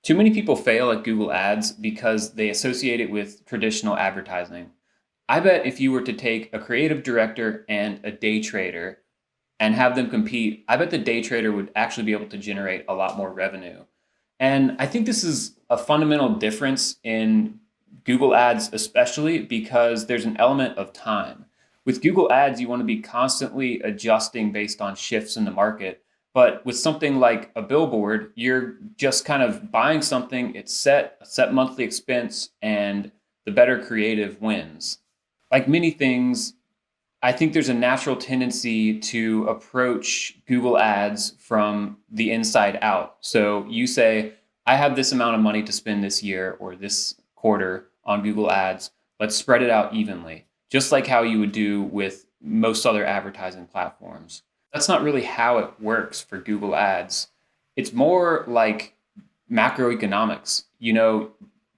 Too many people fail at Google Ads because they associate it with traditional advertising. I bet if you were to take a creative director and a day trader and have them compete, I bet the day trader would actually be able to generate a lot more revenue. And I think this is a fundamental difference in Google Ads, especially because there's an element of time. With Google Ads, you want to be constantly adjusting based on shifts in the market. But with something like a billboard, you're just kind of buying something, it's a set monthly expense, and the better creative wins. Like many things, I think there's a natural tendency to approach Google Ads from the inside out. So you say, I have this amount of money to spend this year or this quarter on Google Ads. Let's spread it out evenly, just like how you would do with most other advertising platforms. That's not really how it works for Google Ads. It's more like macroeconomics.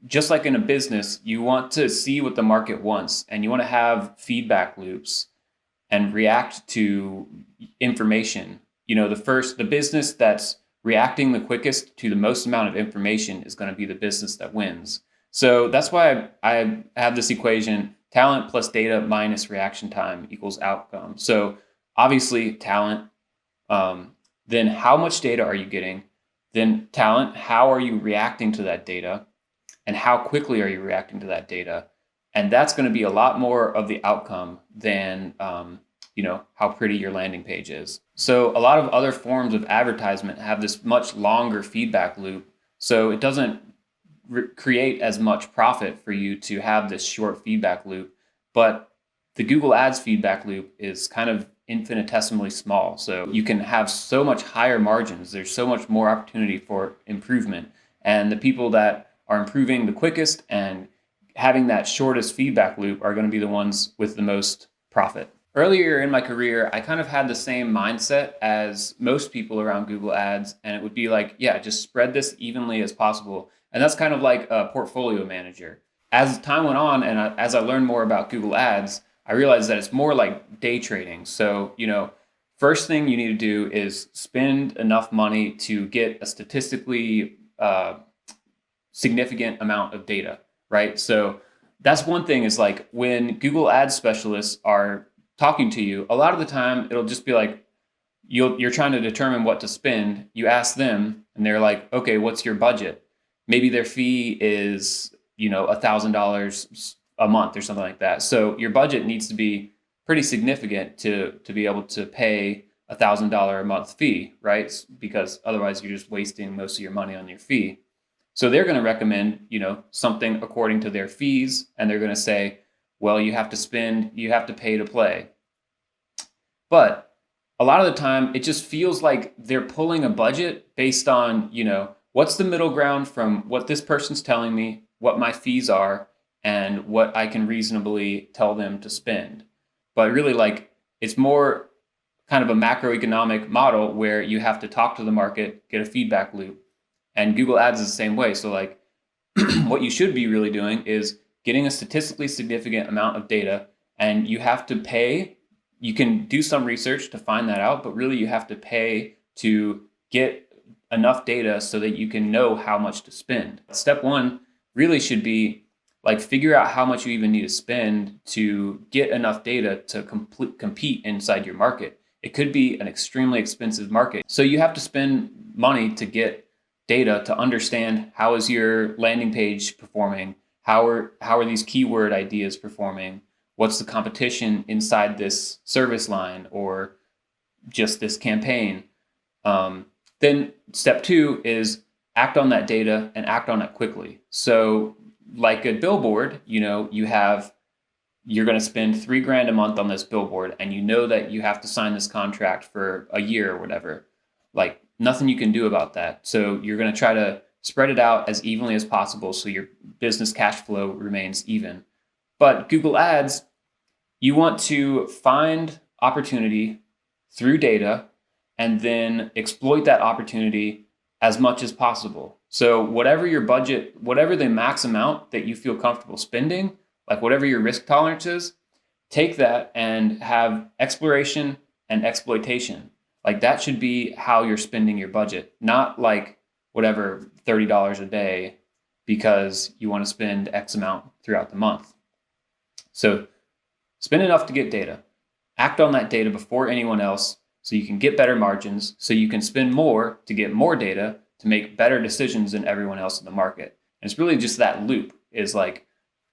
Just like in a business, you want to see what the market wants and you want to have feedback loops and react to information. The business that's reacting the quickest to the most amount of information is going to be the business that wins. So that's why I have this equation: talent plus data minus reaction time equals outcome. So obviously talent, then how much data are you getting? Then talent, how are you reacting to that data? And how quickly are you reacting to that data? And that's going to be a lot more of the outcome than how pretty your landing page is. So a lot of other forms of advertisement have this much longer feedback loop, so it doesn't create as much profit for you to have this short feedback loop. But the Google Ads feedback loop is kind of infinitesimally small, so you can have so much higher margins. There's so much more opportunity for improvement, and the people that are improving the quickest and having that shortest feedback loop are going to be the ones with the most profit. Earlier in my career, I kind of had the same mindset as most people around Google Ads, and it would be like, yeah, just spread this evenly as possible. And that's kind of like a portfolio manager. As time went on and as I learned more about Google Ads, I realized that it's more like day trading. So, first thing you need to do is spend enough money to get a statistically significant amount of data, right? So that's one thing, is like when Google Ads specialists are talking to you, a lot of the time it'll just be like you're trying to determine what to spend. You ask them and they're like, okay, what's your budget? Maybe their fee is $1,000 a month or something like that. So your budget needs to be pretty significant to be able to pay $1,000 a month fee, right? Because otherwise you're just wasting most of your money on your fee. So they're going to recommend, something according to their fees, and they're going to say, well, you have to pay to play. But a lot of the time, it just feels like they're pulling a budget based on, what's the middle ground from what this person's telling me, what my fees are, and what I can reasonably tell them to spend. But really, like, it's more kind of a macroeconomic model where you have to talk to the market, get a feedback loop. And Google Ads is the same way. So like what you should be really doing is getting a statistically significant amount of data, and you have to pay. You can do some research to find that out, but really you have to pay to get enough data so that you can know how much to spend. Step one really should be like figure out how much you even need to spend to get enough data to compete inside your market. It could be an extremely expensive market. So you have to spend money to get data to understand how is your landing page performing, how are these keyword ideas performing, what's the competition inside this service line or just this campaign. Then step two is act on that data and act on it quickly. So like a billboard, you're going to spend $3,000 a month on this billboard, and you know that you have to sign this contract for a year or whatever. Like, nothing you can do about that. So you're going to try to spread it out as evenly as possible so your business cash flow remains even. But Google Ads, you want to find opportunity through data and then exploit that opportunity as much as possible. So whatever your budget, whatever the max amount that you feel comfortable spending, like whatever your risk tolerance is, take that and have exploration and exploitation. Like that should be how you're spending your budget, not like whatever, $30 a day because you want to spend X amount throughout the month. So spend enough to get data. Act on that data before anyone else so you can get better margins, so you can spend more to get more data to make better decisions than everyone else in the market. And it's really just that loop is like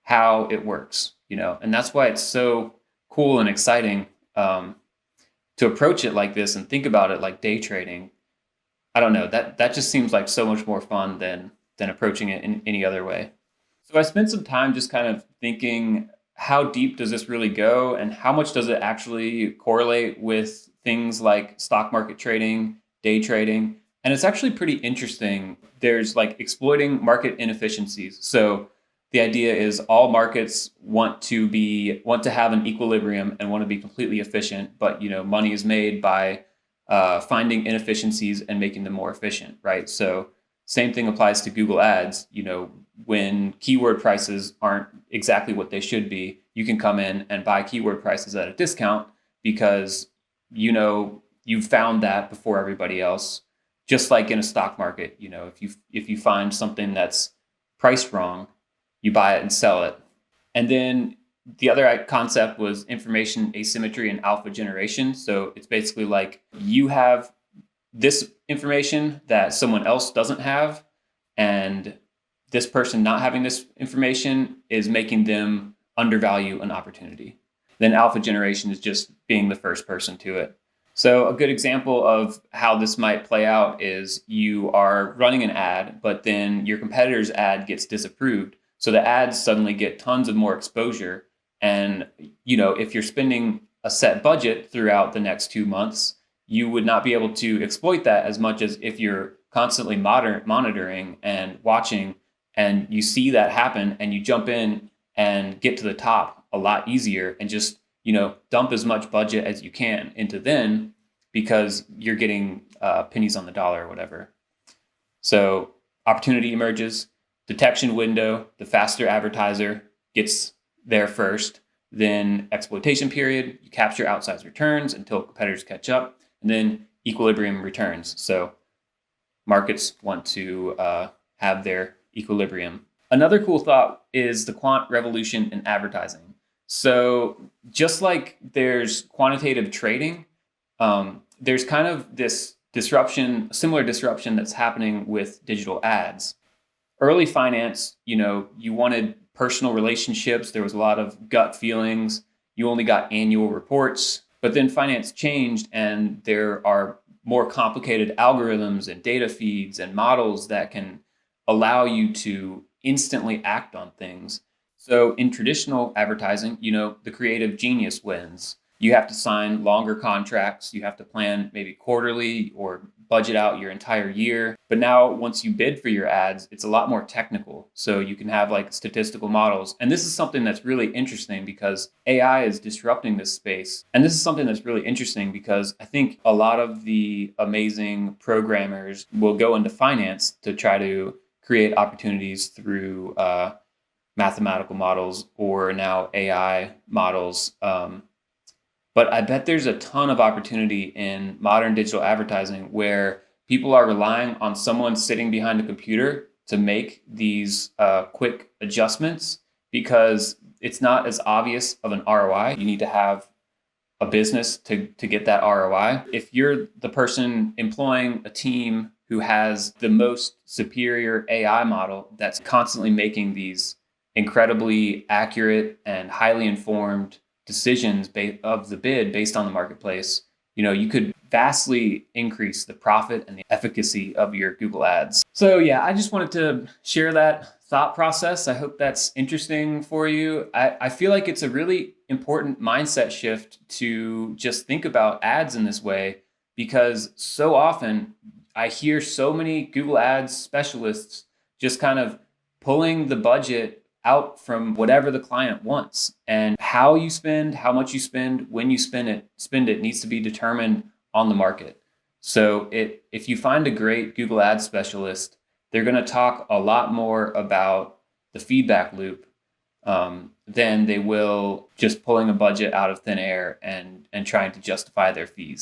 how it works, and that's why it's so cool and exciting to approach it like this and think about it like day trading. I don't know, that just seems like so much more fun than approaching it in any other way. So I spent some time just kind of thinking, how deep does this really go and how much does it actually correlate with things like stock market trading, day trading? And it's actually pretty interesting. There's like exploiting market inefficiencies. So the idea is all markets want to have an equilibrium and want to be completely efficient, but money is made by finding inefficiencies and making them more efficient, right? So same thing applies to Google Ads. When keyword prices aren't exactly what they should be, you can come in and buy keyword prices at a discount because you've found that before everybody else. Just like in a stock market, if you find something that's priced wrong, you buy it and sell it. And then the other concept was information asymmetry and alpha generation. So it's basically like you have this information that someone else doesn't have, and this person not having this information is making them undervalue an opportunity. Then alpha generation is just being the first person to it. So a good example of how this might play out is you are running an ad, but then your competitor's ad gets disapproved. So the ads suddenly get tons of more exposure. And, if you're spending a set budget throughout the next 2 months, you would not be able to exploit that as much as if you're constantly monitoring and watching, and you see that happen and you jump in and get to the top a lot easier and just dump as much budget as you can into then, because you're getting pennies on the dollar or whatever. So opportunity emerges, detection window, the faster advertiser gets there first, then exploitation period, you capture outsized returns until competitors catch up, and then equilibrium returns. So markets want to have their equilibrium. Another cool thought is the quant revolution in advertising. So just like there's quantitative trading, there's kind of this similar disruption that's happening with digital ads. Early finance, you wanted personal relationships. There was a lot of gut feelings. You only got annual reports. But then finance changed, and there are more complicated algorithms and data feeds and models that can allow you to instantly act on things. So in traditional advertising, the creative genius wins. You have to sign longer contracts. You have to plan maybe quarterly or budget out your entire year. But now once you bid for your ads, it's a lot more technical. So you can have like statistical models. And this is something that's really interesting because AI is disrupting this space. And this is something that's really interesting because I think a lot of the amazing programmers will go into finance to try to create opportunities through mathematical models or now AI models. But I bet there's a ton of opportunity in modern digital advertising where people are relying on someone sitting behind a computer to make these quick adjustments because it's not as obvious of an ROI. You need to have a business to get that ROI. If you're the person employing a team who has the most superior AI model that's constantly making these incredibly accurate and highly informed decisions of the bid based on the marketplace, you could vastly increase the profit and the efficacy of your Google ads. So yeah, I just wanted to share that thought process. I hope that's interesting for you. I feel like it's a really important mindset shift to just think about ads in this way, because so often I hear so many Google ads specialists just kind of pulling the budget out from whatever the client wants. And how you spend, how much you spend, when you spend it needs to be determined on the market. So if you find a great Google Ads specialist, they're going to talk a lot more about the feedback loop than they will just pulling a budget out of thin air and trying to justify their fees.